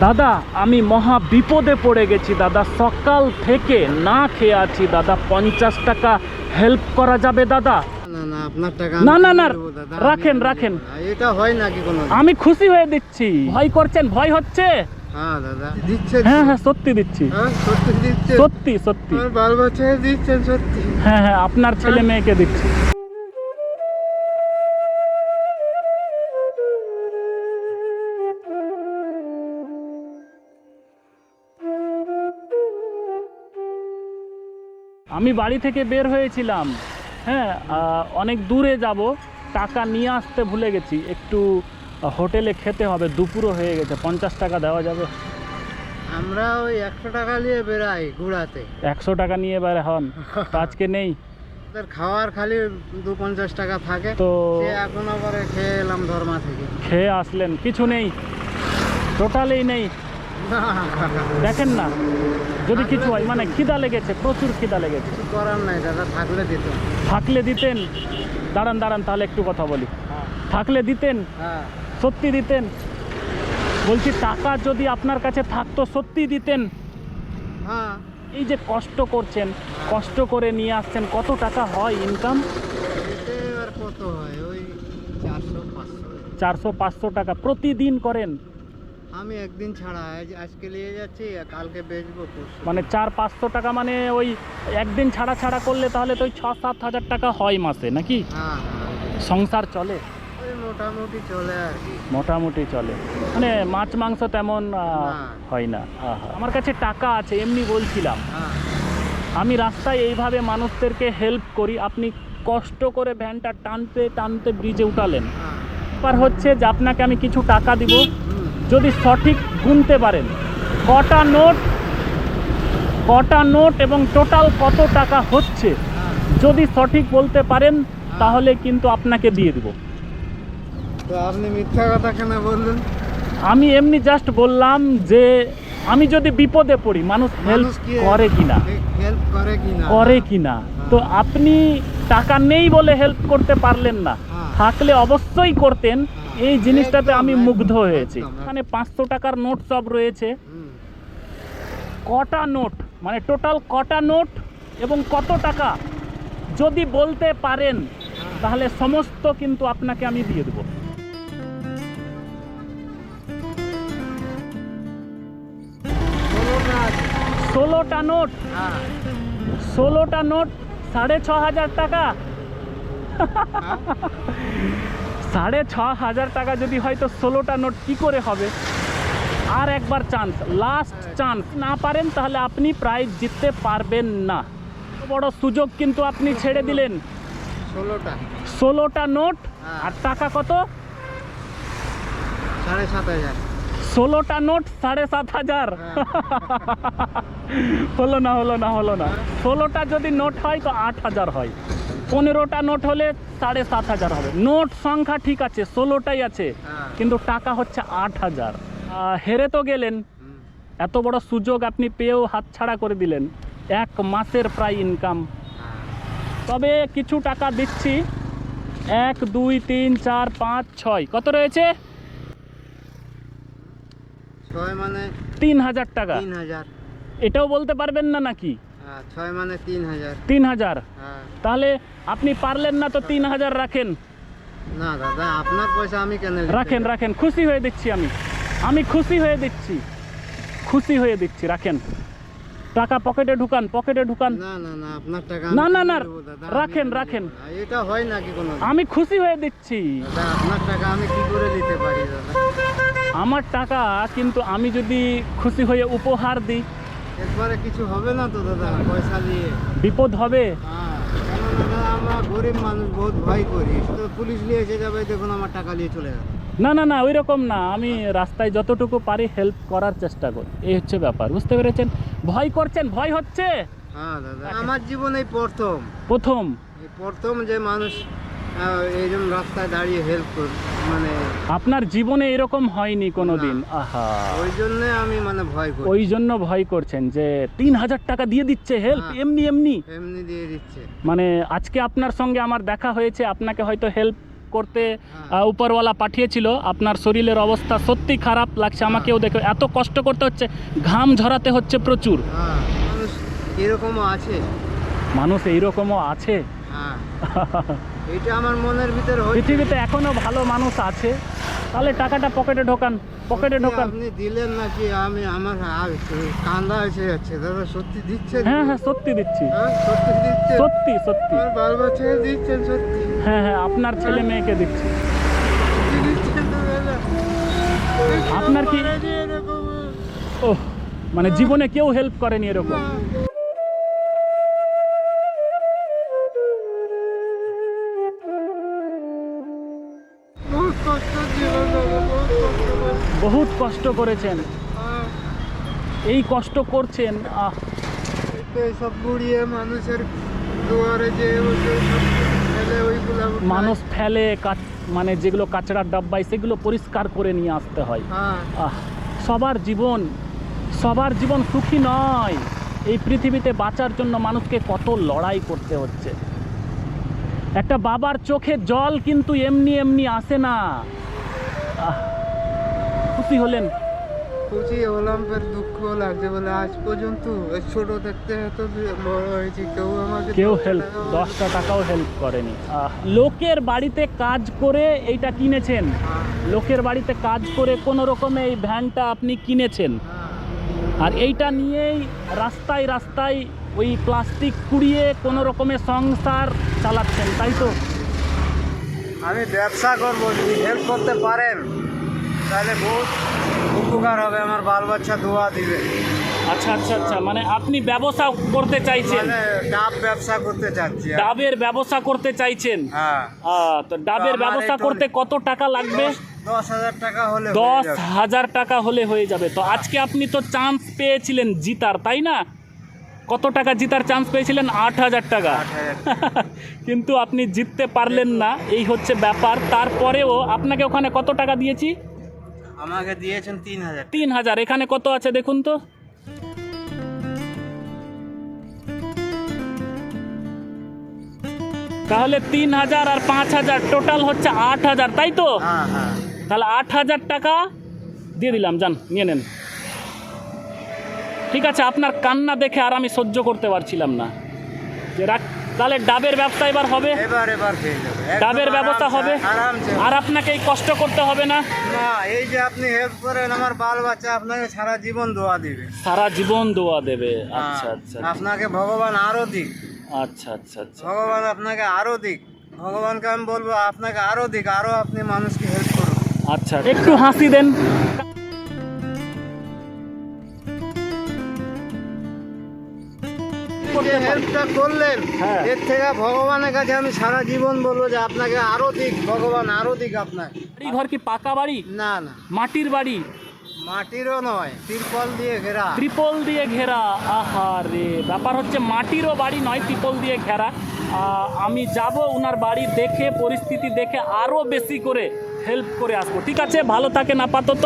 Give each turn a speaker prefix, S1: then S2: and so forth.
S1: দাদা আমি মহা বিপদে পড়ে গেছি দাদা, সকাল থেকে না খেয়ে আছি দাদা। 50 টাকা হেল্প করা যাবে দাদা?
S2: না না, আপনার টাকা
S1: না না না,
S2: দেবো দাদা,
S1: রাখেন
S2: আমি
S1: রাখেন।
S2: দেবো না। এটা হয় নাকি কোনো?
S1: আমি খুশি হয়ে দিচ্ছি। ভয় করছেন? ভয় হচ্ছে?
S2: হ্যাঁ দাদা দিচ্ছে।
S1: হ্যাঁ হ্যাঁ সত্যি দিচ্ছি,
S2: হ্যাঁ সত্যি দিচ্ছে।
S1: সত্যি সত্যি।
S2: আমার বাল বাচ্চাকে দিচ্ছেন সত্যি?
S1: হ্যাঁ হ্যাঁ আপনার ছেলে মেয়েকে দিচ্ছি। আমি বাড়ি থেকে বের হয়েছিলাম, হ্যাঁ অনেক দূরে যাব, টাকা নিয়ে আসতে ভুলে গেছি। একটু হোটেলে খেতে হবে, দুপুরও হয়ে গেছে। 50 টাকা দেওয়া যাবে?
S2: আমরা ওই 100 টাকা নিয়ে বেরাই ঘোরাতে।
S1: 100 টাকা নিয়ে বের হন, তো আজকে নেই
S2: ওদের খাওয়ার খালি 250 টাকা থাকে,
S1: তো
S2: সে এখন আবার খেয়ে এলাম ধর্মা থেকে।
S1: খেয়ে আসলেন, কিছু নেই, টোটালেই নেই। দেখেন না, যদি কিছু হয়, মানে খিদা লেগেছে, প্রচুর খিদা লেগেছে।
S2: কিছু করার নাই দাদা, থাকলে দিত।
S1: থাকলে দিতেন? দাঁড়ান দাঁড়ান, তাহলে একটু কথা বলি। থাকলে দিতেন?
S2: হ্যাঁ
S1: সত্যি দিতেন? বলছি টাকা যদি আপনার কাছে থাকতো সত্যি দিতেন?
S2: হ্যাঁ।
S1: এই যে কষ্ট করছেন, কষ্ট করে নিয়ে আসছেন, কত টাকা হয় ইনকাম?
S2: এতে এবার কত হয়? ওই 400-500।
S1: 400-500 টাকা প্রতিদিন করেন?
S2: আমি একদিন ছাড়া আজকে নিয়ে যাচ্ছি, কালকে বেচবো পরশু।
S1: মানে 400-500 টাকা, মানে ওই একদিন ছাড়া ছাড়া করলে তাহলে তো ওই 6-7 হাজার টাকা হয় মাসে নাকি?
S2: হ্যাঁ হ্যাঁ,
S1: সংসার চলে?
S2: ওই মোটামুটি চলে আর কি।
S1: মোটামুটি চলে, মানে মাছ মাংস তেমন হয় না। আমার কাছে টাকা আছে, এমনি বলছিলাম।
S2: হ্যাঁ
S1: আমি রাস্তায় এইভাবে মানুষদেরকে হেল্প করি, আপনি কষ্ট করে ভ্যানটা টানতে টানতে ব্রিজে উঠালেন।
S2: হ্যাঁ।
S1: ব্যাপার হচ্ছে যে আপনাকে আমি কিছু টাকা দিব,
S2: হুম।
S1: যদি সঠিক গুনতে পারেন কটা নোট এবং টোটাল কত টাকা হচ্ছে,
S2: হ্যাঁ।
S1: যদি সঠিক বলতে পারেন তাহলে কিন্তু আপনাকে দিয়ে দিব।
S2: তো আপনি মিথ্যা কথা কেন বললেন?
S1: আমি এমনি জাস্ট বললাম যে আমি যদি বিপদে পড়ি মানুষ হেল্প করে কিনা,
S2: হেল্প করে কিনা?
S1: করে কিনা। তো আপনি টাকা নেই বলে হেল্প করতে পারলেন না,
S2: হ্যাঁ।
S1: থাকলে অবশ্যই করতেন। এই জিনিসটাতে আমি
S2: একদম,
S1: মুগ্ধ হয়েছি।
S2: একদম।
S1: মানে 500 টাকার নোট সব রয়েছে।
S2: হুম।
S1: কটা নোট, মানে টোটাল কটা নোট এবং কত টাকা যদি বলতে পারেন তাহলে সমস্ত কিন্তু আপনাকে আমি দিয়ে দেবো। 16টা নোট,
S2: হ্যাঁ।
S1: 16টা নোট 6,500 টাকা। 6,500 টাকা যদি হয় তো 16টা নোট কি করে হবে? আর একবার চান্স, লাস্ট চান্স, না পারেন তাহলে আপনি প্রাইজ জিততে পারবেন না। বড় সুযোগ কিন্তু আপনি ছেড়ে দিলেন।
S2: 16টা
S1: 16টা নোট
S2: হ্যাঁ।
S1: আর টাকা কত?
S2: 7,500।
S1: 16টা নোট 7,500। হলো না হলো না হলো না। 16টা যদি নোট হয় তো 8,000 হয়, 15টা নোট হলে 7,500 হবে। নোট সংখ্যা ঠিক আছে, 16টাই আছে,
S2: হ্যাঁ।
S1: কিন্তু টাকা হচ্ছে 8,000। হেরে তো গেলেন,
S2: হুম।
S1: এত বড় সুযোগ আপনি পেয়েও হাতছাড়া করে দিলেন। 1 মাসের প্রায় ইনকাম।
S2: হ্যাঁ।
S1: তবে কিছু টাকা দিচ্ছি, 1 2 3 4 5 6, কত রয়েছে?
S2: 6 মানে
S1: 3,000 টাকা।
S2: 3,000।
S1: এটাও বলতে পারবেন না নাকি?
S2: হ্যাঁ, 6 মানে 3,000।
S1: 3,000।
S2: হ্যাঁ।
S1: তাহলে আপনি পারলেন না তো 3,000 রাখেন।
S2: না দাদা, আপনার পয়সা আমি কেন নিতে
S1: রাখেন
S2: যাব?
S1: রাখেন, খুশি হয়ে দিচ্ছি আমি খুশি হয়ে দিচ্ছি, খুশি হয়ে দিচ্ছি। রাখেন টাকা, পকেটে ঢুকান, পকেটে ঢুকান।
S2: না না না, আপনার টাকা
S1: না
S2: আমি
S1: না
S2: কিনে
S1: না,
S2: দেবো দাদা,
S1: রাখেন
S2: আমি
S1: রাখেন।
S2: দেবো না। এটা হয় নাকি কোনো?
S1: আমি খুশি হয়ে দিচ্ছি।
S2: দাদা আপনার টাকা আমি কি করে দিতে পারি দাদা?
S1: আমার টাকা কিন্তু আমি যদি খুশি হয়ে উপহার দিই,
S2: একবারে কিছু হবে না তো দাদা পয়সা দিয়ে?
S1: বিপদ হবে।
S2: হ্যাঁ, কেন দাদা আমরা গরিব মানুষ, বহুত ভয় করি। তো পুলিশ নিয়ে এসে যাবে, দেখুন আমার টাকা নিয়ে চলে যাবে।
S1: না না না, ওই রকম না, আমি রাস্তায় যতটুকু পারি হেল্প করার চেষ্টা করি, এই হচ্ছে ব্যাপার, বুঝতে পেরেছেন? ভয় করছেন? ভয় হচ্ছে?
S2: হ্যাঁ দাদা, আমার জীবনে
S1: প্রথম
S2: প্রথম যে মানুষ এইরকম রাস্তায় দাঁড়িয়ে হেল্প কর, মানে
S1: আপনার জীবনে এরকম হয়নি কোনোদিন?
S2: না।
S1: আহা,
S2: ওই জন্য আমি মানে ভয় করি।
S1: ওই জন্য ভয় করছেন যে 3,000 টাকা দিয়ে দিচ্ছে হেল্প,
S2: হ্যাঁ।
S1: এমনি এমনি।
S2: এমনি দিয়ে দিচ্ছে।
S1: মানে আজকে আপনার সঙ্গে আমার দেখা হয়েছে, আপনাকে হয়তো হেল্প করতে উপরওয়ালা পাঠিয়েছিল। আপনার শরীরের অবস্থা সত্যি খারাপ লাগছে আমাকেও দেখে, এত কষ্ট করতে হচ্ছে, ঘাম ঝরাতে হচ্ছে প্রচুর।
S2: হ্যাঁ, মানুষ এরকমও আছে।
S1: মানুষ এইরকমও আছে।
S2: হ্যাঁ, এটা আমার মনের ভিতরে হচ্ছে।
S1: পৃথিবীতে এখনো ভালো মানুষ আছে। তাহলে টাকাটা পকেটে ঢোকান, পকেটে ঢোকান।
S2: আপনি দিলেন নাকি? আমার কান্দা এসে যাচ্ছে দাদা, সত্যি দিচ্ছেন?
S1: হ্যাঁ হ্যাঁ, সত্যি দিচ্ছি,
S2: হ্যাঁ, সত্যি দিচ্ছেন?
S1: সত্যি সত্যি।
S2: আমার বাল বাচ্চাকে দিচ্ছেন সত্যি?
S1: হ্যাঁ হ্যাঁ, আপনার ছেলে মেয়েকে দিচ্ছি।
S2: সত্যি দিচ্ছেন তো দাদা?
S1: আপনার কি
S2: করেনি এরকম?
S1: ও, মানে জীবনে কেউ হেল্প করেনি এরকম?
S2: বহুত কষ্ট জীবন দাদা, বহুত কষ্ট করে।
S1: বহুত কষ্ট করেছেন,
S2: হ্যাঁ,
S1: এই কষ্ট করছেন।
S2: এই তো সব গুড়িয়ে মানুষের দুয়ারে যে বসে সব ফেলে ওইগুলো
S1: মানুষ ফেলে মানে যেগুলো কাচড়ার ডাব্বায়, সেগুলো পরিষ্কার করে নিয়ে আসতে হয়।
S2: হ্যাঁ,
S1: সবার জীবন সুখী নয়। এই পৃথিবীতে বাঁচার জন্য মানুষকে কত লড়াই করতে হচ্ছে। একটা বাবার চোখে জল কিন্তু এমনি এমনি আসে না। খুশি হলেন?
S2: খুশি হলাম, ফের দুঃখ লাগছে বলে আজ পর্যন্ত ছোট থাকতে এত বড় হয়েছি, কেউ
S1: হেল্প, 10টা টাকাও হেল্প করেনি। লোকের বাড়িতে কাজ করে এইটা কিনেছেন, লোকের বাড়িতে কাজ করে কোনো রকমে এই ভ্যানটা আপনি কিনেছেন, আর এইটা নিয়েই রাস্তায় রাস্তায় ওই প্লাস্টিক কুড়িয়ে কোনো রকমে সংসার চালাচ্ছেন, তাই তো?
S2: আমি ব্যবসা করবো, যদি হেল্প করতে পারেন তাহলে বহুত উপকার হবে, আমার বাল বাচ্চা দোয়া দিবে।
S1: আচ্ছা আচ্ছা আচ্ছা, মানে আপনি ব্যবসা করতে চাইছেন?
S2: মানে ডাব ব্যবসা করতে চাচ্ছি।
S1: ডাবের ব্যবসা করতে চাইছেন?
S2: হ্যাঁ।
S1: তো ডাবের
S2: আমার
S1: ব্যবসা
S2: এই তো
S1: করতে কত টাকা লাগবে?
S2: 10,000 টাকা হলে
S1: 10,000 টাকা হলে হয়ে যাবে। তো আজকে আপনি তো চান্স পেয়েছিলেন জিতার, তাই না? কত টাকা জিতার চান্স পেয়েছিলেন? 8,000 টাকা।
S2: 8,000।
S1: কিন্তু আপনি জিততে পারলেন না, এই হচ্ছে ব্যাপার। তারপরেও আপনাকে ওখানে কত টাকা দিয়েছি?
S2: আমাকে দিয়েছেন 3,000।
S1: 3,000। এখানে কত আছে দেখুন তো। তাহলে 3,000 আর 5,000 টোটাল হচ্ছে 8,000, তাই তো?
S2: হ্যাঁ হ্যাঁ।
S1: তাহলে 8,000 টাকা দিয়ে দিলাম, যান নিয়ে নেন। ঠিক আছে, আপনার কান্না দেখে আর আমি সহ্য করতে পারছিলাম না। যে তাহলে ডাবের ব্যবসা এবার হবে?
S2: এবার পেয়ে যাবে,
S1: ডাবের ব্যবস্থা হবে,
S2: আরামসে।
S1: আর আপনাকে এই কষ্ট করতে হবে না।
S2: না, এই যে আপনি হেল্প করেন, আমার বাল বাচ্চা আপনাকে সারা জীবন দোয়া দিবে।
S1: সারা জীবন দোয়া দেবে। আচ্ছা আচ্ছা
S2: আপনাকে ভগবান আরো দিক।
S1: আচ্ছা আচ্ছা আচ্ছা।
S2: ভগবান আপনাকে আরো দিক। ভগবানকে আমি বলবো আপনাকে আরো দিক, আরো আপনি মানুষকে হেল্প করুন।
S1: আচ্ছা, একটু হাসি দেন।
S2: যে হেল্পটা করলেন,
S1: হ্যাঁ।
S2: এর থেকে ভগবানের কাছে আমি সারা জীবন বলবো যে আপনাকে আরো দিক, ভগবান আরো দিক আপনাকে।
S1: বাড়ি ঘর কি পাকা বাড়ি?
S2: না না,
S1: মাটির বাড়ি?
S2: মাটিরও নয়, তিরপল দিয়ে ঘেরা।
S1: ত্রিপল দিয়ে ঘেরা? আহা রে, ব্যাপার হচ্ছে মাটিরও বাড়ি নয়, ত্রিপল দিয়ে ঘেরা। আমি যাব ওনার বাড়ি দেখে, পরিস্থিতি দেখে আরও বেশি করে হেল্প করে আসবো। ঠিক আছে, ভালো থাকেন আপাতত।